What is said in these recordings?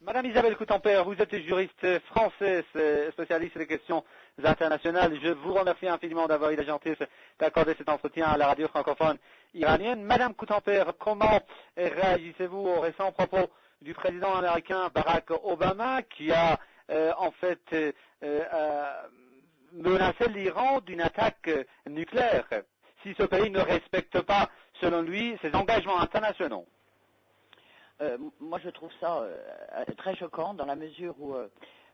Madame Isabelle Coutamper, vous êtes juriste française, spécialiste des questions internationales. Je vous remercie infiniment d'avoir eu la gentillesse d'accorder cet entretien à la radio francophone iranienne. Madame Coutamper, comment réagissez-vous aux récents propos du président américain Barack Obama qui a menacé l'Iran d'une attaque nucléaire si ce pays ne respecte pas, selon lui, ses engagements internationaux? Moi, je trouve ça très choquant dans la mesure où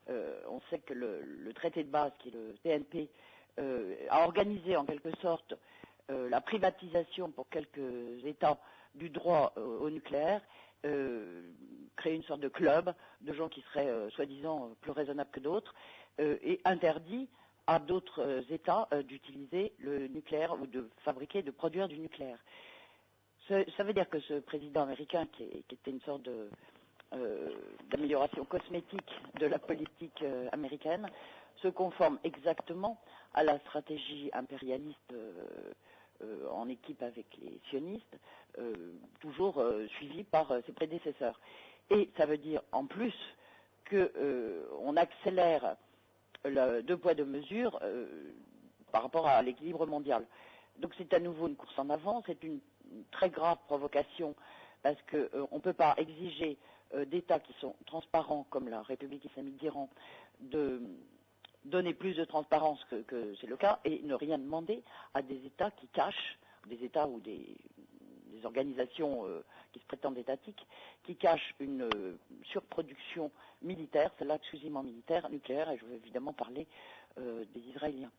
on sait que le traité de base, qui est le TNP, a organisé en quelque sorte la privatisation pour quelques États du droit au nucléaire, créer une sorte de club de gens qui seraient soi-disant plus raisonnables que d'autres, et interdit à d'autres États d'utiliser le nucléaire ou de fabriquer, de produire du nucléaire. Ça veut dire que ce président américain, qui était une sorte d'amélioration cosmétique de la politique américaine, se conforme exactement à la stratégie impérialiste en équipe avec les sionistes, toujours suivie par ses prédécesseurs. Et ça veut dire en plus qu'on accélère le deux poids deux mesures par rapport à l'équilibre mondial. Donc c'est à nouveau une course en avant, c'est une très grave provocation parce qu'on ne peut pas exiger d'États qui sont transparents comme la République islamique d'Iran de donner plus de transparence que c'est le cas et ne rien demander à des États qui cachent, des États ou des organisations qui se prétendent étatiques, qui cachent une surproduction militaire, celle-là exclusivement militaire, nucléaire, et je veux évidemment parler des Israéliens.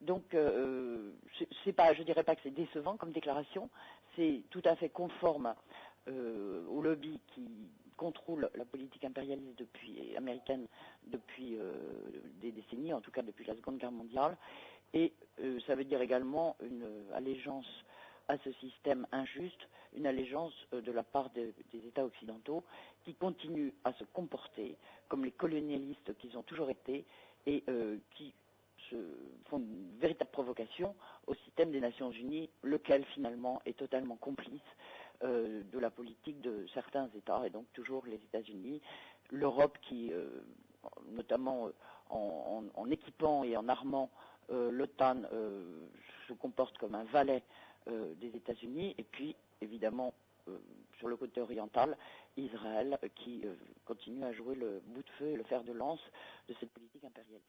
Donc, je dirais pas que c'est décevant comme déclaration, c'est tout à fait conforme au lobby qui contrôle la politique impérialiste américaine depuis des décennies, en tout cas depuis la Seconde Guerre mondiale, et ça veut dire également une allégeance à ce système injuste, une allégeance de la part des États occidentaux qui continuent à se comporter comme les colonialistes qu'ils ont toujours été et qui font une véritable provocation au système des Nations Unies, lequel finalement est totalement complice de la politique de certains États, et donc toujours les États-Unis, l'Europe qui, notamment en équipant et en armant l'OTAN, se comporte comme un valet des États-Unis, et puis évidemment sur le côté oriental, Israël qui continue à jouer le bout de feu et le fer de lance de cette politique impérialiste.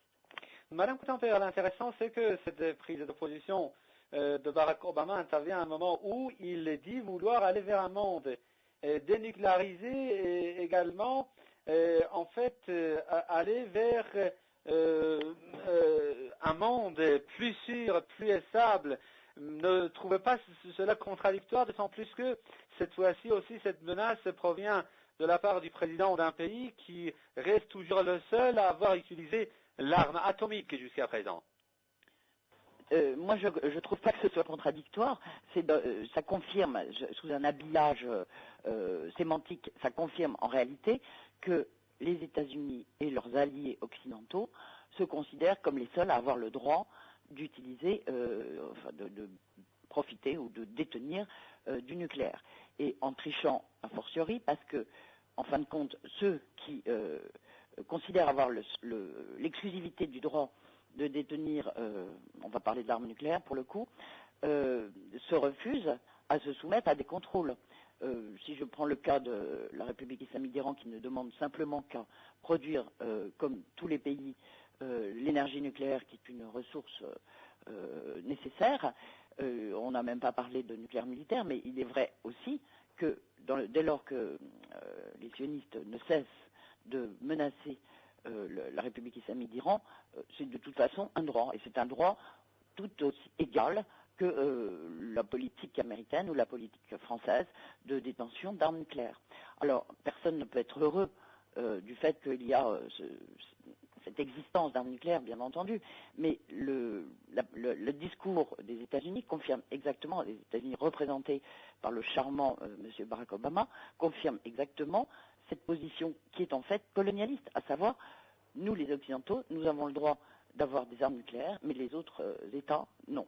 Madame Coutamper, l'intéressant, c'est que cette prise de position de Barack Obama intervient à un moment où il dit vouloir aller vers un monde dénucléarisé et également, aller vers un monde plus sûr, plus stable. Ne trouvez pas cela contradictoire, d'autant plus que cette fois-ci aussi, cette menace provient de la part du président d'un pays qui reste toujours le seul à avoir utilisé l'arme atomique jusqu'à présent? Moi, je ne trouve pas que ce soit contradictoire. Ça confirme, sous un habillage sémantique, ça confirme en réalité que les États-Unis et leurs alliés occidentaux se considèrent comme les seuls à avoir le droit d'utiliser, de profiter ou de détenir du nucléaire. Et en trichant a fortiori, parce que, en fin de compte, ceux qui considèrent avoir l'exclusivité du droit de détenir, on va parler de l'arme nucléaire pour le coup, se refusent à se soumettre à des contrôles. Si je prends le cas de la République islamique d'Iran qui ne demande simplement qu'à produire, comme tous les pays, l'énergie nucléaire qui est une ressource nécessaire, on n'a même pas parlé de nucléaire militaire, mais il est vrai aussi que dès lors que les sionistes ne cessent de menacer la République islamique d'Iran, c'est de toute façon un droit, et c'est un droit tout aussi égal que la politique américaine ou la politique française de détention d'armes nucléaires. Alors, personne ne peut être heureux du fait qu'il y a cette existence d'armes nucléaires, bien entendu, mais le discours des États-Unis confirme exactement, les États-Unis représentés par le charmant M. Barack Obama, confirme exactement cette position qui est en fait colonialiste, à savoir, nous les Occidentaux, nous avons le droit d'avoir des armes nucléaires, mais les autres États, non.